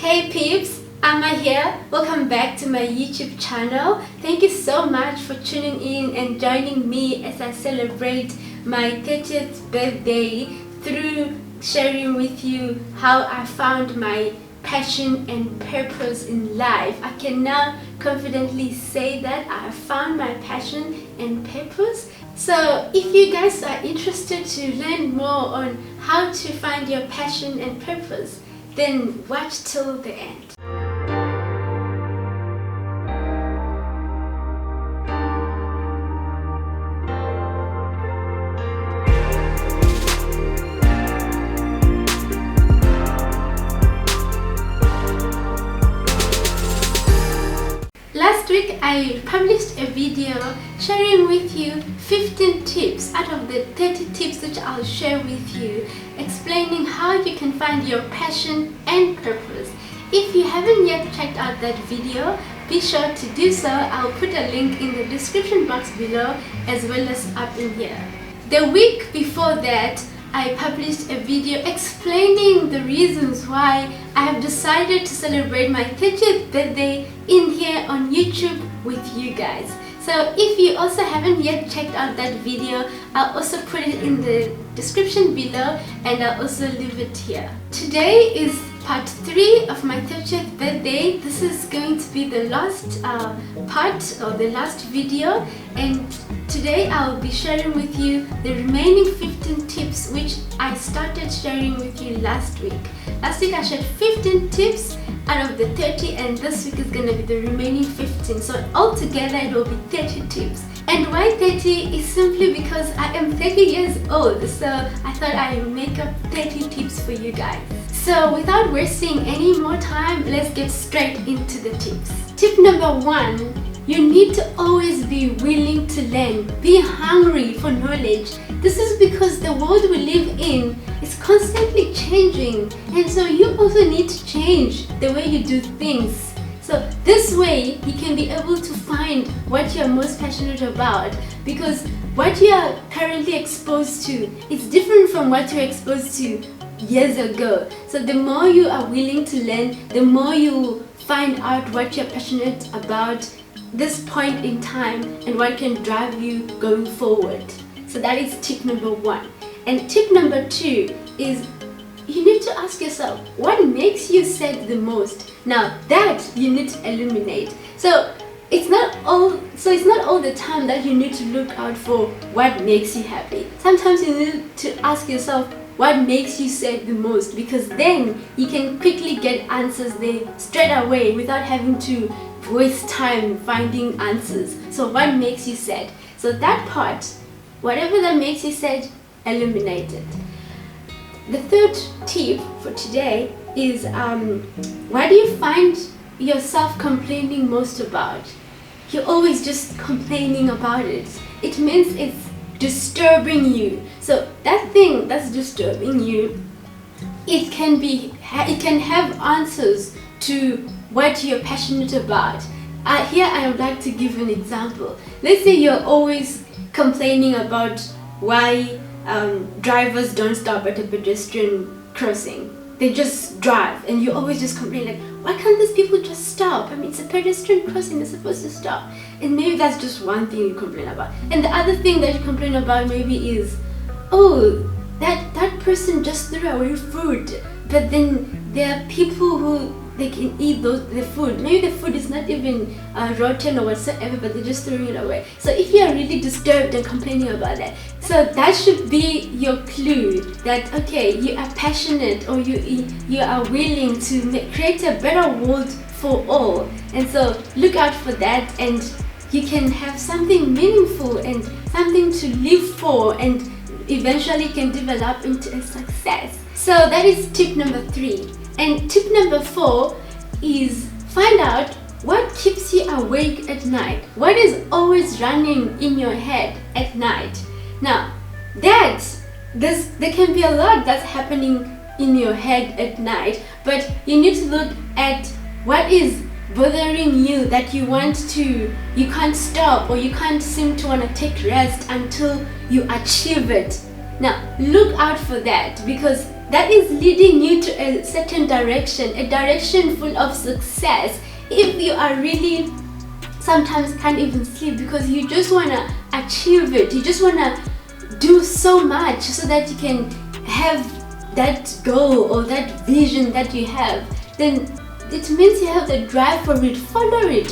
Hey peeps, Amma here. Welcome back to my YouTube channel. Thank you so much for tuning in and joining me as I celebrate my 30th birthday through sharing with you how I found my passion and purpose in life. I can now confidently say that I have found my passion and purpose. So if you guys are interested to learn more on how to find your passion and purpose, then watch till the end. Last week I published a video sharing with you 15 tips out of the 30 tips which I'll share with you, explaining how you can find your passion and purpose. If you haven't yet checked out that video, be sure to do so. I'll put a link in the description box below as well as up in here. The week before that, I published a video explaining the reasons why I have decided to celebrate my 30th birthday in here on YouTube with you guys. So if you also haven't yet checked out that video, I'll also put it in the description below and I'll also leave it here. Today is part 3 of my 30th birthday. This is going to be the last part or the last video, and today I'll be sharing with you the remaining 15 tips which I started sharing with you last week. Last week I shared 15 tips out of the 30, and this week is going to be the remaining 15. So altogether it will be 30 tips. And why 30 is simply because I am 30 years old, so I thought I would make up 30 tips for you guys. So without wasting any more time, let's get straight into the tips. Tip number 1. You need to always be willing to learn. Be hungry for knowledge. This is because the world we live in is constantly changing, and so you also need to change the way you do things. So this way you can be able to find what you're most passionate about, because what you are currently exposed to is different from what you're exposed to years ago. So the more you are willing to learn, the more you find out what you're passionate about this point in time and what can drive you going forward. So that is tip number 1. And tip number 2 is you need to ask yourself, what makes you sad the most? Now that you need to eliminate. So it's not all the time that you need to look out for what makes you happy. Sometimes you need to ask yourself what makes you sad the most, because then you can quickly get answers there straight away without having to waste time finding answers. So what makes you sad? So that part, whatever that makes you sad, eliminate it. The third tip for today is what do you find yourself complaining most about? You're always just complaining about it. It means it's disturbing you. So that thing that's disturbing you, it can have answers to what you're passionate about. Here I would like to give an example. Let's say you're always complaining about why drivers don't stop at a pedestrian crossing. They just drive, and you always just complain like, why can't these people just stop? I mean, it's a pedestrian crossing, they're supposed to stop. And maybe that's just one thing you complain about. And the other thing that you complain about maybe is, oh, that person just threw away food, but then there are people who they can eat the food. Maybe the food is not even rotten or whatsoever, but they're just throwing it away. So if you are really disturbed and complaining about that, so that should be your clue that, okay, you are passionate, or you are willing to create a better world for all. And so look out for that, and you can have something meaningful and something to live for, and eventually can develop into a success. So that is tip number 3. And tip number 4 is find out what keeps you awake at night. What is always running in your head at night? Now, there can be a lot that's happening in your head at night, but you need to look at what is bothering you that you can't stop, or you can't seem to want to take rest until you achieve it. Now, look out for that, because that is leading you to a certain direction, a direction full of success. If you are really sometimes can't even sleep because you just want to achieve it, you just want to do so much so that you can have that goal or that vision that you have, then it means you have the drive for it. Follow it.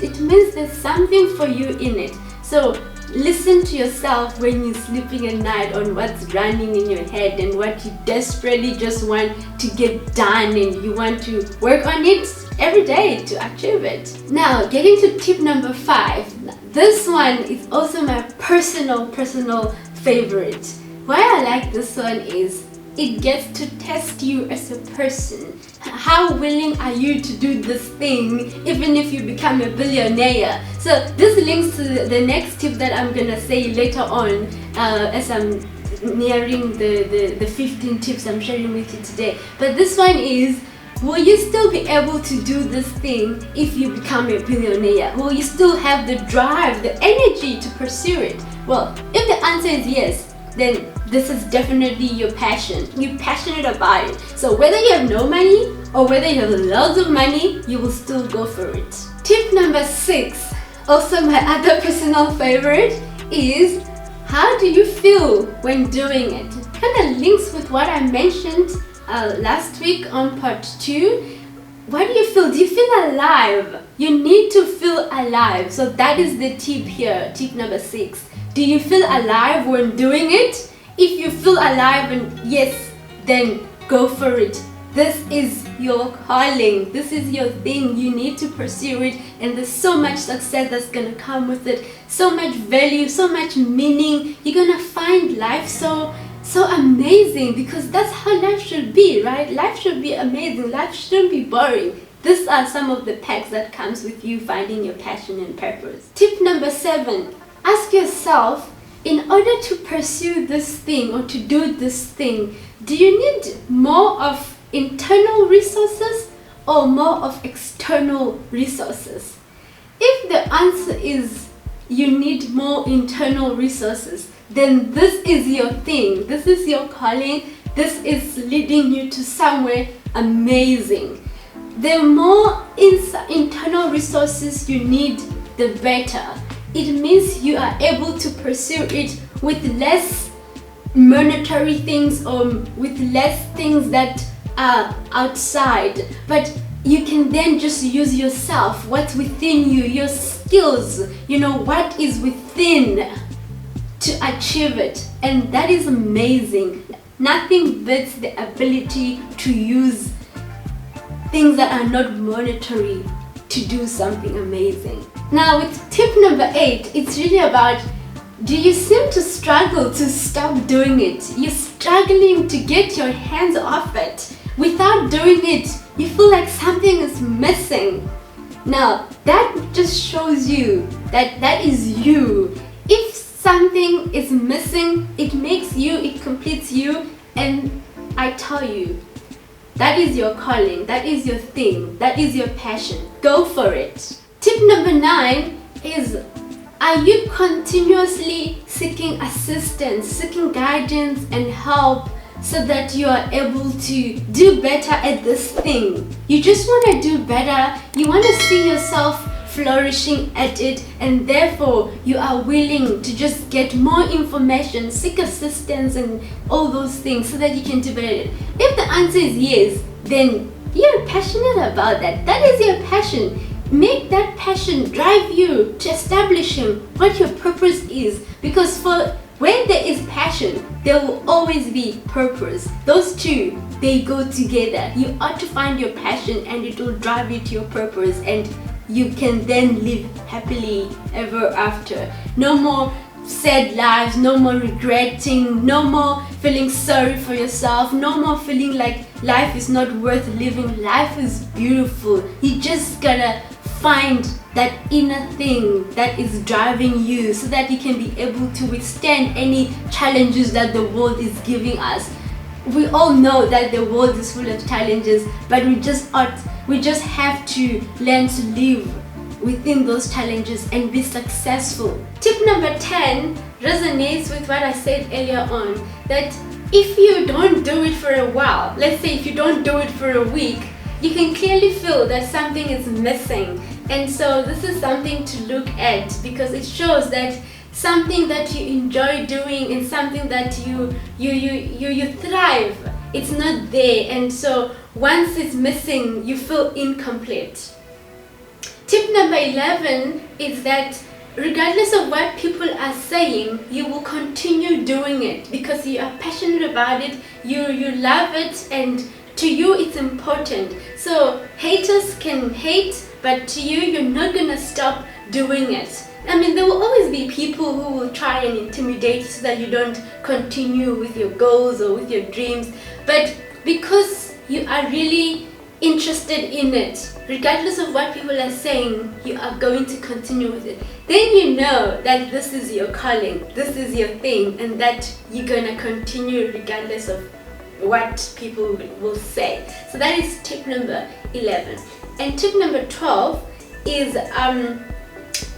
It means there's something for you in it. So listen to yourself when you're sleeping at night on what's running in your head and what you desperately just want to get done, and you want to work on it every day to achieve it. Now, getting to tip number 5. This one is also my personal favorite. Why I like this one is it gets to test you as a person. How willing are you to do this thing even if you become a billionaire? So this links to the next tip that I'm gonna say later on as I'm nearing the 15 tips I'm sharing with you today. But this one is, will you still be able to do this thing if you become a billionaire? Will you still have the drive, the energy to pursue it? Well, if the answer is yes, then this is definitely your passion. You're passionate about it. So whether you have no money or whether you have loads of money, you will still go for it. Tip number 6, also my other personal favorite, is how do you feel when doing it? Kind of links with what I mentioned last week on part 2. What do you feel? Do you feel alive? You need to feel alive. So that is the tip here, tip number 6. Do you feel alive when doing it? If you feel alive and yes, then go for it. This is your calling. This is your thing. You need to pursue it, and there's so much success that's gonna come with it. So much value, so much meaning. You're gonna find life so amazing, because that's how life should be, right? Life should be amazing. Life shouldn't be boring. These are some of the perks that comes with you finding your passion and purpose. Tip number 7. Ask yourself, in order to pursue this thing or to do this thing, do you need more of internal resources or more of external resources? If the answer is you need more internal resources, then this is your thing. This is your calling. This is leading you to somewhere amazing. The more internal resources you need, the better. It means you are able to pursue it with less monetary things or with less things that are outside. But you can then just use yourself, what's within you, your skills, what is within to achieve it. And that is amazing. Nothing beats the ability to use things that are not monetary to do something amazing. Now with tip number 8, it's really about, do you seem to struggle to stop doing it? You're struggling to get your hands off it. Without doing it, you feel like something is missing. Now that just shows you that that is you. If something is missing, it makes you, it completes you, and I tell you, that is your calling, that is your thing, that is your passion. Go for it. Tip number 9 is, are you continuously seeking assistance, seeking guidance and help so that you are able to do better at this thing? You just want to do better, you want to see yourself flourishing at it, and therefore you are willing to just get more information, seek assistance and all those things so that you can do better. If the answer is yes, then you're passionate about that. That is your passion. Make that passion drive you to establishing what your purpose is, because when there is passion, there will always be purpose. Those two, they go together. You ought to find your passion and it will drive you to your purpose, and you can then live happily ever after. No more sad lives, no more regretting, no more feeling sorry for yourself, no more feeling like life is not worth living. Life is beautiful. You just gotta find that inner thing that is driving you so that you can be able to withstand any challenges that the world is giving us. We all know that the world is full of challenges, but we just have to learn to live within those challenges and be successful. Tip number 10 resonates with what I said earlier on, that if you don't do it for a while, let's say if you don't do it for a week, you can clearly feel that something is missing. And so this is something to look at, because it shows that something that you enjoy doing and something that you thrive, it's not there. And so once it's missing, you feel incomplete. Tip number 11 is that regardless of what people are saying, you will continue doing it because you are passionate about it, you love it, and to you it's important. So haters can hate, but to you, you're not gonna stop doing it. I mean, there will always be people who will try and intimidate you so that you don't continue with your goals or with your dreams, but because you are really interested in it, regardless of what people are saying, you are going to continue with it. Then you know that this is your calling, this is your thing, and that you're gonna continue regardless of what people will say. So that is tip number 11. And tip number 12 is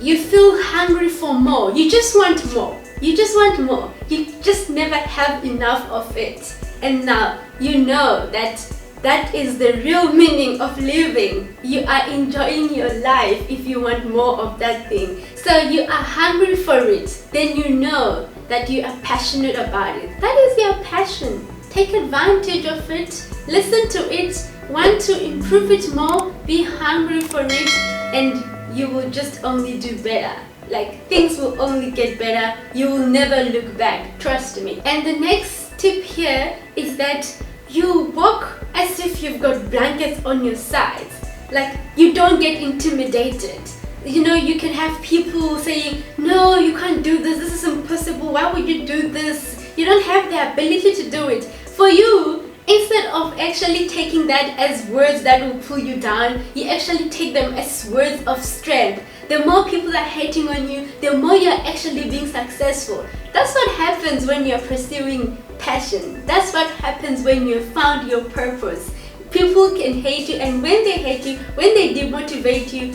you feel hungry for more. You just want more. You just want more. You just never have enough of it. And now you know that that is the real meaning of living. You are enjoying your life if you want more of that thing. So you are hungry for it. Then you know that you are passionate about it. That is your passion. Take advantage of it. Listen to it. Want to improve it more. Be hungry for it. And you will just only do better. Like, things will only get better. You will never look back. Trust me. And the next tip here is that you walk as if you've got blankets on your sides. Like, you don't get intimidated. You know, you can have people saying, no, you can't do this, this is impossible, why would you do this? You don't have the ability to do it. For you, instead of actually taking that as words that will pull you down, you actually take them as words of strength. The more people are hating on you, the more you're actually being successful. That's what happens when you're pursuing passion. That's what happens when you've found your purpose. People can hate you, and when they hate you, when they demotivate you,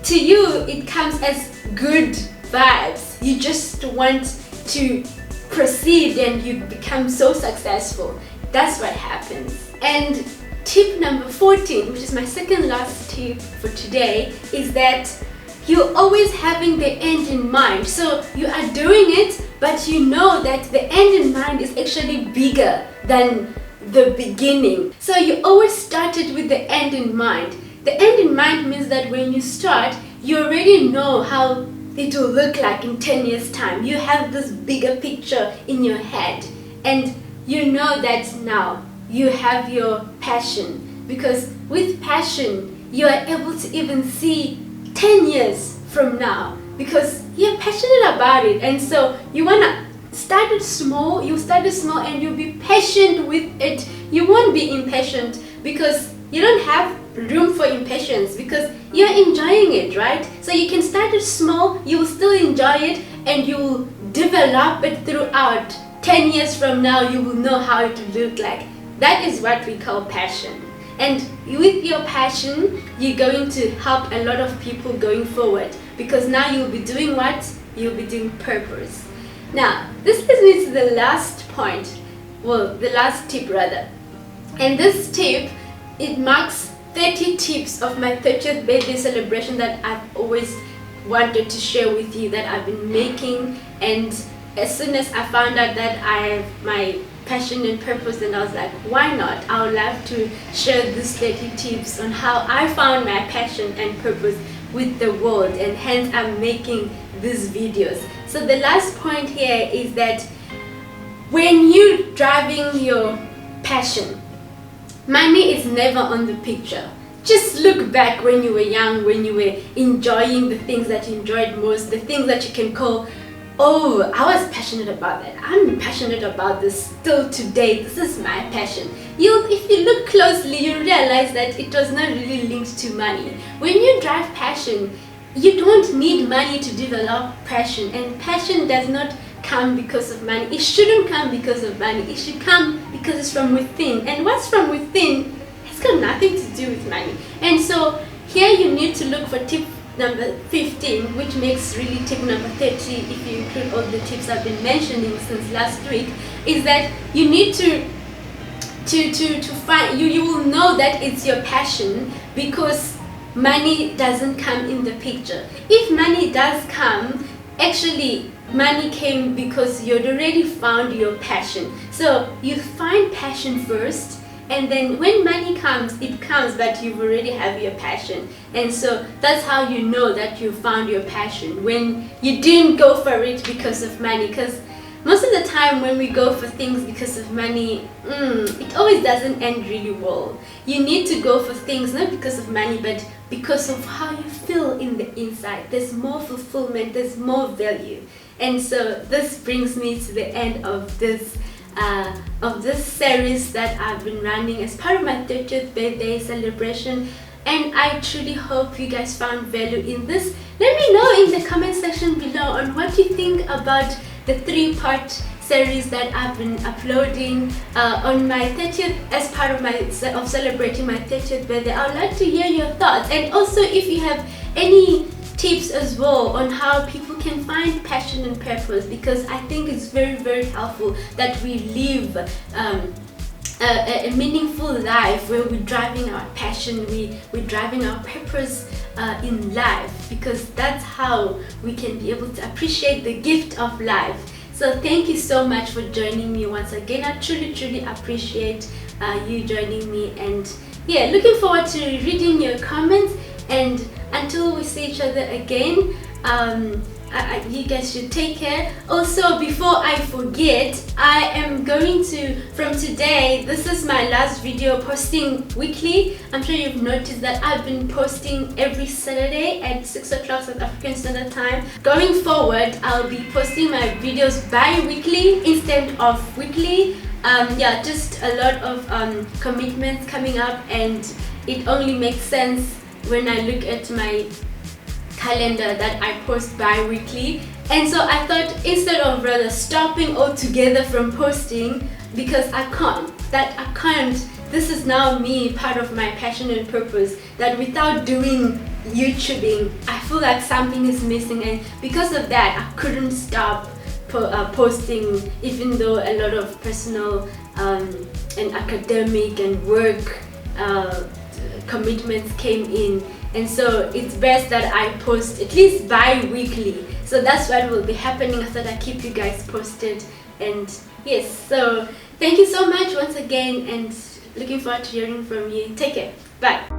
to you it comes as good vibes. You just want to proceed and you become so successful. That's what happens. And tip number 14, which is my second last tip for today, is that you're always having the end in mind. So you are doing it, but you know that the end in mind is actually bigger than the beginning. So you always started with the end in mind. The end in mind means that when you start, you already know how it will look like in 10 years time. You have this bigger picture in your head, and you know that now you have your passion, because with passion you are able to even see 10 years from now because you're passionate about it. And so you want to start it small. You start it small and you'll be patient with it. You won't be impatient because you don't have room for impatience because you're enjoying it, right? So you can start it small, you will still enjoy it, and you will develop it throughout. 10 years from now, you will know how it will look like. That is what we call passion. And with your passion, you're going to help a lot of people going forward, because now you'll be doing what? You'll be doing purpose. Now, this leads me to the last point, well, the last tip rather. And this tip, it marks 30 tips of my 30th birthday celebration that I've always wanted to share with you, that I've been making. And as soon as I found out that I have my passion and purpose, and I was like, why not? I would love to share these 30 tips on how I found my passion and purpose with the world, and hence I'm making these videos. So the last point here is that when you're driving your passion, money is never on the picture. Just look back when you were young, when you were enjoying the things that you enjoyed most, the things that you can call, oh, I was passionate about that. I'm passionate about this still today. This is my passion. If you look closely, you realize that it was not really linked to money. When you drive passion, you don't need money to develop passion, and passion does not come because of money. It shouldn't come because of money. It should come because it's from within. And what's from within has got nothing to do with money. And so here you need to look for tip number 15, which makes really tip number 30 if you include all the tips I've been mentioning since last week, is that you need to find, you will know that it's your passion because money doesn't come in the picture. If money does come, actually money came because you'd already found your passion. So you find passion first, and then when money comes, it comes, but you've already have your passion. And so that's how you know that you found your passion, when you didn't go for it because of money. Because most of the time when we go for things because of money, it always doesn't end really well. You need to go for things not because of money, but because of how you feel in the inside. There's more fulfillment, there's more value. And so this brings me to the end of this series that I've been running as part of my 30th birthday celebration. And I truly hope you guys found value in this. Let me know in the comment section below on what you think about the 3-part series that I've been uploading on my 30th, as part of celebrating my 30th birthday. I would like to hear your thoughts, and also if you have any tips as well on how people can find passion and purpose, because I think it's very, very helpful that we live a meaningful life where we're driving our passion, we're driving our purpose in life, because that's how we can be able to appreciate the gift of life. So thank you so much for joining me once again. I truly appreciate you joining me, and yeah, looking forward to reading your comments. And until we see each other again, you guys should take care. Also, before I forget, I am going to, from today, this is my last video posting weekly. I'm sure you've noticed that I've been posting every Saturday at 6 o'clock South African Standard Time. Going forward, I'll be posting my videos bi-weekly instead of weekly. Yeah, just a lot of commitments coming up, and it only makes sense when I look at my calendar that I post bi-weekly. And so I thought, instead of rather stopping altogether from posting, because I can't, this is now me, part of my passion and purpose, that without doing YouTubing, I feel like something is missing. And because of that, I couldn't stop posting, even though a lot of personal and academic and work commitments came in. And so it's best that I post at least bi-weekly. So that's what will be happening. I thought I'd keep you guys posted. And yes, so thank you so much once again, and looking forward to hearing from you. Take care. Bye.